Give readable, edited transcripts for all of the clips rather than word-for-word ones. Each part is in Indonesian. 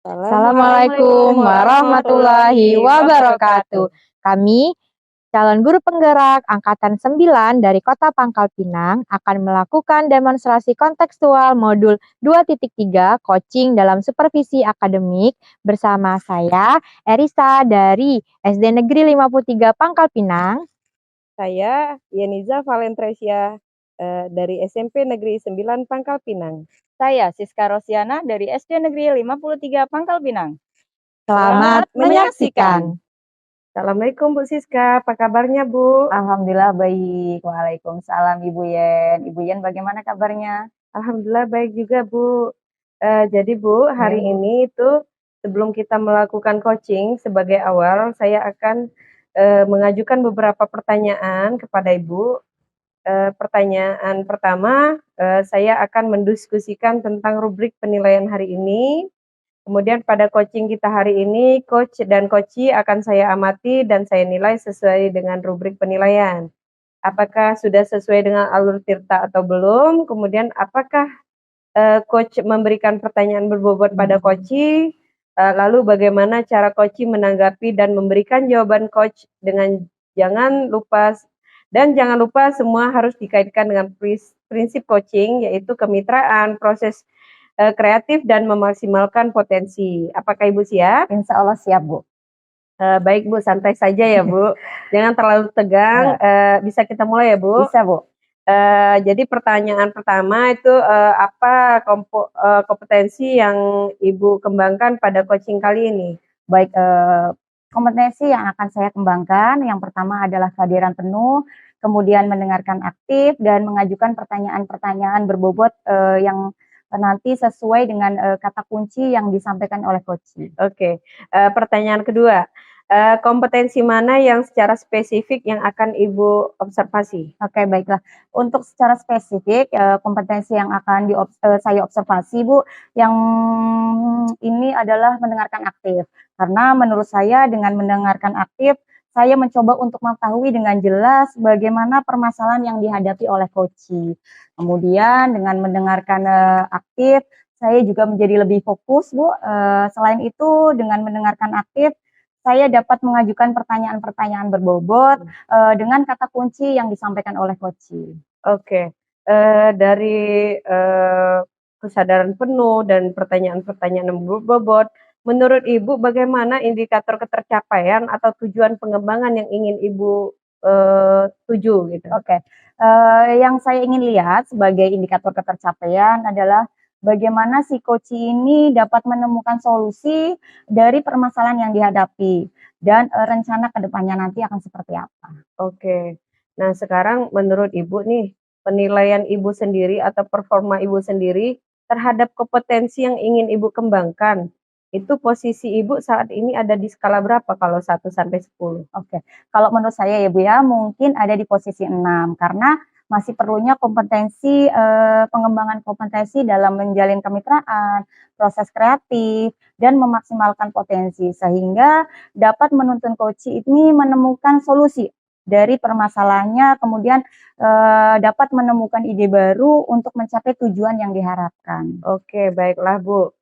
Assalamualaikum warahmatullahi wabarakatuh. Kami, calon guru penggerak Angkatan 9 dari Kota Pangkal Pinang akan melakukan demonstrasi kontekstual modul 2.3 coaching dalam supervisi akademik bersama saya, Erisa dari SD Negeri 53 Pangkal Pinang. Saya Yeniza Valentresia dari SMP Negeri 9 Pangkal Pinang. Saya Siska Rosiana dari SD Negeri 53 Pangkal Pinang. Selamat menyaksikan. Assalamualaikum Bu Siska, apa kabarnya Bu? Alhamdulillah baik. Waalaikumsalam Ibu Yen. Ibu Yen bagaimana kabarnya? Alhamdulillah baik juga Bu. Jadi Bu, hari ini itu sebelum kita melakukan coaching sebagai awal, saya akan mengajukan beberapa pertanyaan kepada Ibu. Pertanyaan pertama, saya akan mendiskusikan tentang rubrik penilaian hari ini. Kemudian pada coaching kita hari ini, coach dan coachee akan saya amati dan saya nilai sesuai dengan rubrik penilaian. Apakah sudah sesuai dengan alur tirta atau belum? Kemudian apakah coach memberikan pertanyaan berbobot pada coachee? Lalu bagaimana cara coachee menanggapi dan memberikan jawaban coach dengan jangan lupa semua harus dikaitkan dengan prinsip coaching, yaitu kemitraan, proses kreatif, dan memaksimalkan potensi. Apakah Ibu siap? Insya Allah siap Bu. Baik Bu, santai saja ya Bu. Jangan terlalu tegang. Bisa kita mulai ya Bu? Bisa Bu. Jadi pertanyaan pertama itu apa kompetensi yang Ibu kembangkan pada coaching kali ini? Baik, kompetensi yang akan saya kembangkan yang pertama adalah kehadiran penuh, kemudian mendengarkan aktif dan mengajukan pertanyaan-pertanyaan berbobot yang nanti sesuai dengan kata kunci yang disampaikan oleh coachee. Oke. Pertanyaan kedua, kompetensi mana yang secara spesifik yang akan Ibu observasi? Oke, baiklah. Untuk secara spesifik, kompetensi yang akan saya observasi, Bu, yang ini adalah mendengarkan aktif. Karena menurut saya dengan mendengarkan aktif, saya mencoba untuk mengetahui dengan jelas bagaimana permasalahan yang dihadapi oleh coachee. Kemudian dengan mendengarkan aktif, saya juga menjadi lebih fokus, Bu. Selain itu, dengan mendengarkan aktif, saya dapat mengajukan pertanyaan-pertanyaan berbobot dengan kata kunci yang disampaikan oleh coachee. Oke. Dari kesadaran penuh dan pertanyaan-pertanyaan yang berbobot, menurut Ibu bagaimana indikator ketercapaian atau tujuan pengembangan yang ingin Ibu tuju gitu? Oke. Yang saya ingin lihat sebagai indikator ketercapaian adalah bagaimana si coachee ini dapat menemukan solusi dari permasalahan yang dihadapi dan rencana ke depannya nanti akan seperti apa. Oke. Nah, sekarang menurut Ibu nih, penilaian Ibu sendiri atau performa Ibu sendiri terhadap kompetensi yang ingin Ibu kembangkan, itu posisi Ibu saat ini ada di skala berapa kalau 1 sampai 10? Oke. Kalau menurut saya ya Bu ya, mungkin ada di posisi 6 karena masih perlunya kompetensi pengembangan kompetensi dalam menjalin kemitraan, proses kreatif, dan memaksimalkan potensi sehingga dapat menuntun coachee ini menemukan solusi dari permasalahannya, kemudian dapat menemukan ide baru untuk mencapai tujuan yang diharapkan. Oke, baiklah Bu.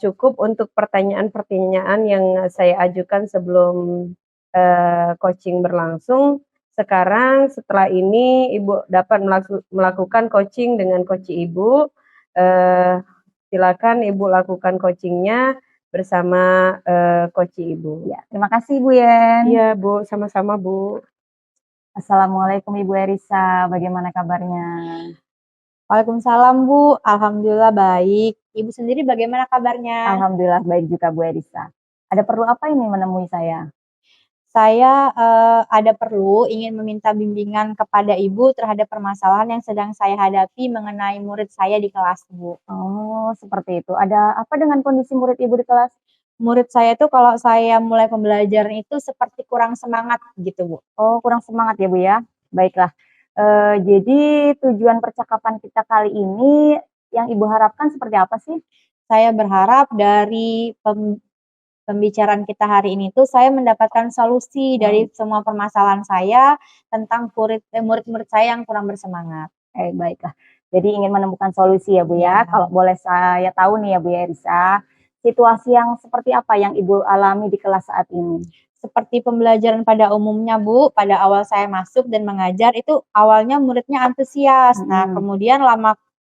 Cukup untuk pertanyaan-pertanyaan yang saya ajukan sebelum coaching berlangsung. Sekarang setelah ini Ibu dapat melakukan coaching dengan coachee Ibu. Silakan Ibu lakukan coachingnya bersama coachee Ibu. Ya, terima kasih Bu Yen. Iya Bu, sama-sama Bu. Assalamualaikum Ibu Erisa, bagaimana kabarnya? Waalaikumsalam Bu, alhamdulillah baik. Ibu sendiri bagaimana kabarnya? Alhamdulillah baik juga Bu Erisa. Ada perlu apa ini menemui saya? Saya ada perlu ingin meminta bimbingan kepada Ibu terhadap permasalahan yang sedang saya hadapi mengenai murid saya di kelas, Bu. Oh, seperti itu. Ada apa dengan kondisi murid Ibu di kelas? Murid saya itu kalau saya mulai pembelajaran itu seperti kurang semangat gitu, Bu. Oh, kurang semangat ya Bu ya. Baiklah. Jadi tujuan percakapan kita kali ini yang Ibu harapkan seperti apa sih? Saya berharap dari pembicaraan kita hari ini tuh saya mendapatkan solusi dari semua permasalahan saya tentang murid-murid saya yang kurang bersemangat. Baiklah. Jadi ingin menemukan solusi ya Bu ya. Kalau boleh saya tahu nih ya Bu Erisa, situasi yang seperti apa yang Ibu alami di kelas saat ini? Seperti pembelajaran pada umumnya, Bu, pada awal saya masuk dan mengajar itu awalnya muridnya antusias. Nah, kemudian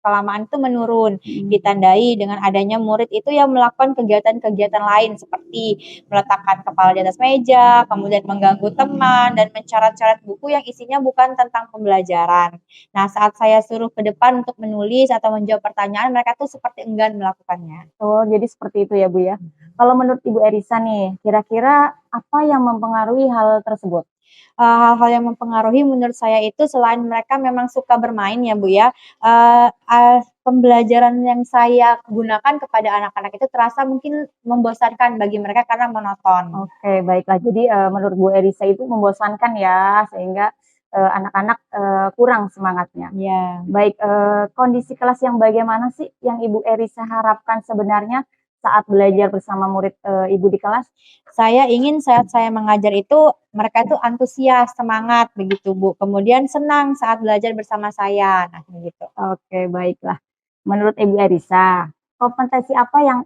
kelamaan itu menurun, ditandai dengan adanya murid itu yang melakukan kegiatan-kegiatan lain seperti meletakkan kepala di atas meja, kemudian mengganggu teman dan mencoret-coret buku yang isinya bukan tentang pembelajaran. Nah, saat saya suruh ke depan untuk menulis atau menjawab pertanyaan, mereka tuh seperti enggan melakukannya. Oh, jadi seperti itu ya, Bu, ya. Kalau menurut Ibu Erisa nih, kira-kira apa yang mempengaruhi hal tersebut? Hal-hal yang mempengaruhi menurut saya itu selain mereka memang suka bermain ya, Bu, ya, pembelajaran yang saya gunakan kepada anak-anak itu terasa mungkin membosankan bagi mereka karena monoton. Oke, baiklah. Jadi, menurut Bu Erisa itu membosankan ya, sehingga, anak-anak, kurang semangatnya. Iya. Baik, kondisi kelas yang bagaimana sih yang Ibu Erisa harapkan sebenarnya saat belajar bersama murid, Ibu di kelas? Saya ingin saat saya mengajar itu mereka itu antusias, semangat begitu, Bu. Kemudian senang saat belajar bersama saya. Nah, gitu. Oke, baiklah. Menurut Ibu Erisa, kompetensi apa yang,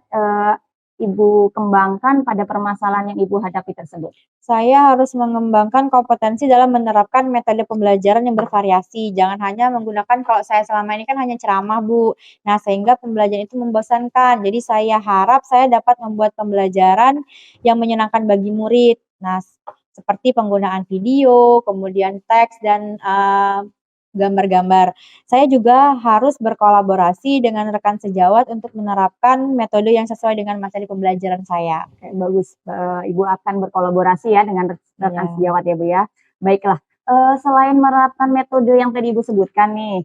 Ibu kembangkan pada permasalahan yang Ibu hadapi tersebut? Saya harus mengembangkan kompetensi dalam menerapkan metode pembelajaran yang bervariasi. Jangan hanya menggunakan kalau saya selama ini kan hanya ceramah, Bu. Nah, sehingga pembelajaran itu membosankan. Jadi saya harap saya dapat membuat pembelajaran yang menyenangkan bagi murid. Nah, seperti penggunaan video, kemudian teks dan gambar-gambar. Saya juga harus berkolaborasi dengan rekan sejawat untuk menerapkan metode yang sesuai dengan materi pembelajaran saya. Oke, bagus, Ibu akan berkolaborasi ya dengan rekan Iya. sejawat ya, Bu, ya. Baiklah, selain menerapkan metode yang tadi Ibu sebutkan nih,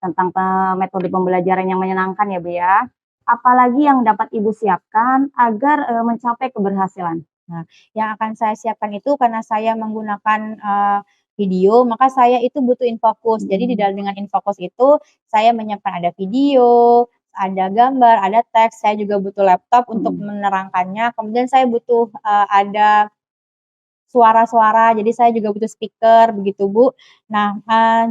tentang metode pembelajaran yang menyenangkan ya, Bu, ya. Apalagi yang dapat Ibu siapkan agar, mencapai keberhasilan? Nah, yang akan saya siapkan itu karena saya menggunakan, video, maka saya itu butuh infocus. Jadi di dalam dengan infocus itu saya menyiapkan ada video, ada gambar, ada teks, saya juga butuh laptop untuk menerangkannya, kemudian saya butuh, ada suara-suara, jadi saya juga butuh speaker begitu, Bu. Nah,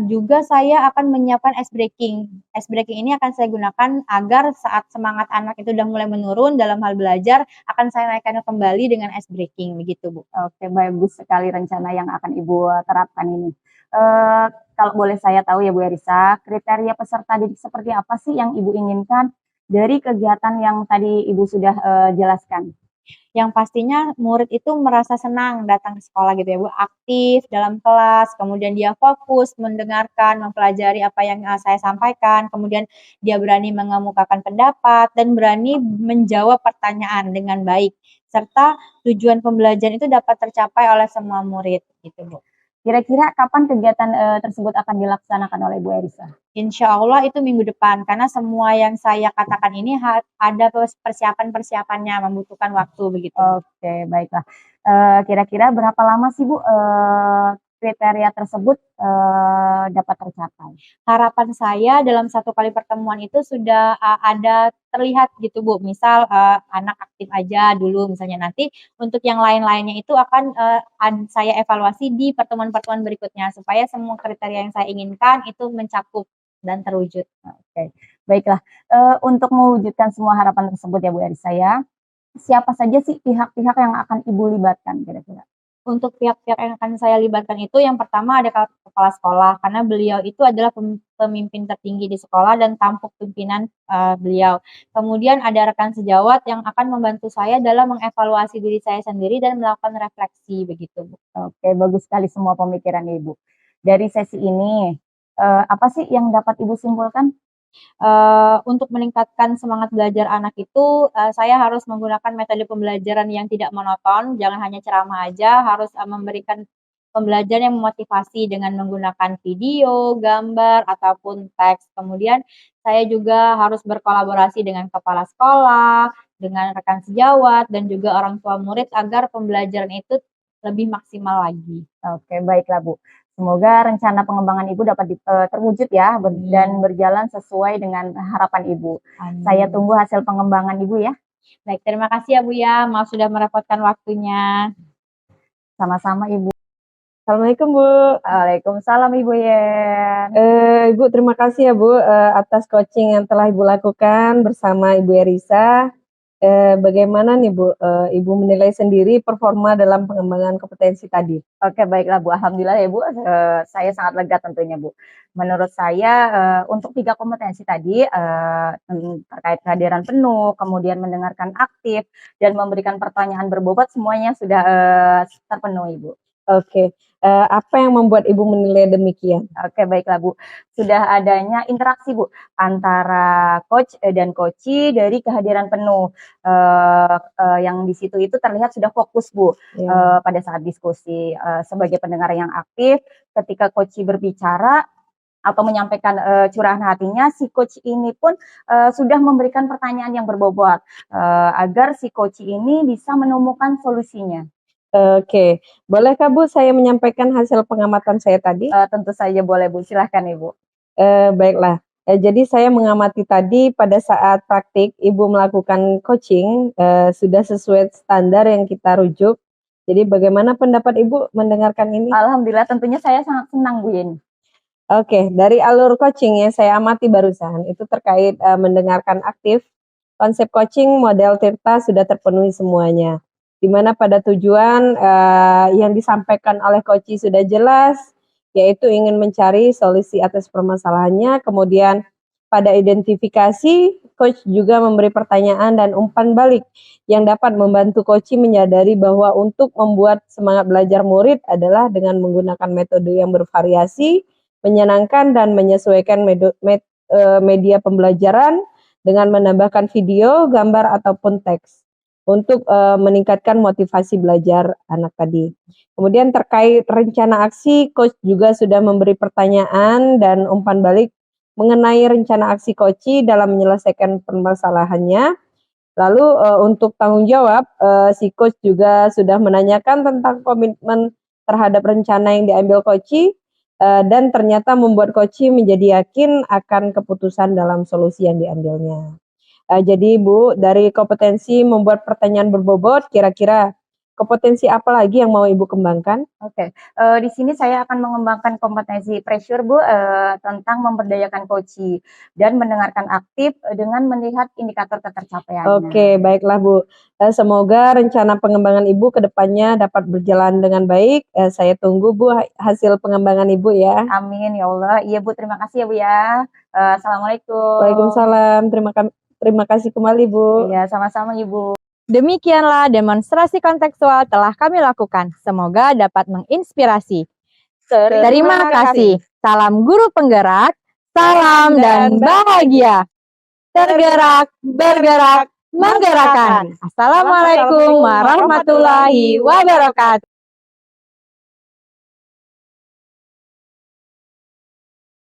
juga saya akan menyiapkan ice breaking. Ice breaking ini akan saya gunakan agar saat semangat anak itu udah mulai menurun dalam hal belajar, akan saya naikkan kembali dengan ice breaking begitu, Bu. Oke, bagus sekali rencana yang akan Ibu terapkan ini. Kalau boleh saya tahu ya, Bu Erisa, kriteria peserta didik seperti apa sih yang Ibu inginkan dari kegiatan yang tadi Ibu sudah, jelaskan? Yang pastinya murid itu merasa senang datang ke sekolah gitu ya, Bu, aktif dalam kelas, kemudian dia fokus mendengarkan, mempelajari apa yang, saya sampaikan, kemudian dia berani mengemukakan pendapat dan berani menjawab pertanyaan dengan baik, serta tujuan pembelajaran itu dapat tercapai oleh semua murid gitu, Bu. Kira-kira kapan kegiatan, tersebut akan dilaksanakan oleh Bu Erisa? Insya Allah itu minggu depan, karena semua yang saya katakan ini ada persiapan-persiapannya, membutuhkan waktu begitu. Oke, baiklah. Kira-kira berapa lama sih, Bu, kriteria tersebut, dapat tercapai? Harapan saya dalam 1 kali pertemuan itu sudah, ada terlihat gitu, Bu. Misal, anak aktif aja dulu misalnya, nanti untuk yang lain-lainnya itu akan, saya evaluasi di pertemuan-pertemuan berikutnya, supaya semua kriteria yang saya inginkan itu mencakup dan terwujud. Oke, baiklah. Untuk mewujudkan semua harapan tersebut ya, Bu Erisa ya, siapa saja sih pihak-pihak yang akan Ibu libatkan kira-kira? Untuk pihak-pihak yang akan saya libatkan itu yang pertama ada kepala sekolah, karena beliau itu adalah pemimpin tertinggi di sekolah dan tampuk pimpinan, beliau. Kemudian ada rekan sejawat yang akan membantu saya dalam mengevaluasi diri saya sendiri dan melakukan refleksi begitu, Bu. Oke, bagus sekali semua pemikiran Ibu. Dari sesi ini, apa sih yang dapat Ibu simpulkan? Untuk meningkatkan semangat belajar anak itu, saya harus menggunakan metode pembelajaran yang tidak monoton, jangan hanya ceramah aja, harus, memberikan pembelajaran yang memotivasi dengan menggunakan video, gambar, ataupun teks. Kemudian saya juga harus berkolaborasi dengan kepala sekolah, dengan rekan sejawat, dan juga orang tua murid agar pembelajaran itu lebih maksimal lagi. Oke, baiklah Bu. Semoga rencana pengembangan Ibu dapat terwujud ya dan berjalan sesuai dengan harapan Ibu. Amin. Saya tunggu hasil pengembangan Ibu ya. Baik, terima kasih ya, Bu, ya. Maaf sudah merepotkan waktunya. Sama-sama Ibu. Assalamualaikum, Bu. Waalaikumsalam Ibu Yen. Ibu terima kasih ya, Bu, atas coaching yang telah Ibu lakukan bersama Ibu Erisa. Bagaimana nih Bu, Ibu menilai sendiri performa dalam pengembangan kompetensi tadi? Oke, baiklah Bu. Alhamdulillah ya Bu, saya sangat lega tentunya Bu. Menurut saya untuk 3 kompetensi tadi terkait kehadiran penuh, kemudian mendengarkan aktif, dan memberikan pertanyaan berbobot semuanya sudah terpenuhi Bu. Oke, apa yang membuat Ibu menilai demikian? Oke, baiklah Bu. Sudah adanya interaksi Bu antara coach dan coachee dari kehadiran penuh. Yang di situ itu terlihat sudah fokus Bu Ya. pada saat diskusi. Sebagai pendengar yang aktif, ketika coachee berbicara atau menyampaikan curahan hatinya, si coach ini pun sudah memberikan pertanyaan yang berbobot agar si coach ini bisa menemukan solusinya. Oke, bolehkah Bu saya menyampaikan hasil pengamatan saya tadi? Tentu saja boleh Bu, silahkan Ibu. Baiklah, jadi saya mengamati tadi pada saat praktik Ibu melakukan coaching, sudah sesuai standar yang kita rujuk. Jadi bagaimana pendapat Ibu mendengarkan ini? Alhamdulillah tentunya saya sangat senang Bu Yeni. Oke, dari alur coaching yang saya amati barusan, itu terkait mendengarkan aktif, konsep coaching model Tirta sudah terpenuhi semuanya. Di mana pada tujuan yang disampaikan oleh coaching sudah jelas, yaitu ingin mencari solusi atas permasalahannya. Kemudian pada identifikasi, coach juga memberi pertanyaan dan umpan balik yang dapat membantu coaching menyadari bahwa untuk membuat semangat belajar murid adalah dengan menggunakan metode yang bervariasi, menyenangkan dan menyesuaikan media pembelajaran dengan menambahkan video, gambar ataupun teks untuk meningkatkan motivasi belajar anak tadi. Kemudian terkait rencana aksi, coach juga sudah memberi pertanyaan dan umpan balik mengenai rencana aksi coach dalam menyelesaikan permasalahannya. Lalu untuk tanggung jawab, si coach juga sudah menanyakan tentang komitmen terhadap rencana yang diambil coach, dan ternyata membuat coach menjadi yakin akan keputusan dalam solusi yang diambilnya. Jadi Bu, dari kompetensi membuat pertanyaan berbobot, kira-kira kompetensi apa lagi yang mau Ibu kembangkan? Oke, di sini saya akan mengembangkan kompetensi pressure Bu, tentang memberdayakan coachee dan mendengarkan aktif dengan melihat indikator ketercapaiannya. Oke, baiklah Bu. Semoga rencana pengembangan Ibu ke depannya dapat berjalan dengan baik. Saya tunggu Bu hasil pengembangan Ibu ya. Amin ya Allah. Iya Bu, terima kasih ya Bu ya. Assalamualaikum. Waalaikumsalam. Terima kasih kembali Bu. Iya, sama-sama Ibu. Demikianlah demonstrasi kontekstual telah kami lakukan. Semoga dapat menginspirasi. Terima kasih. Salam guru penggerak, salam dan bahagia. Tergerak, bergerak, menggerakkan. Assalamualaikum warahmatullahi wabarakatuh.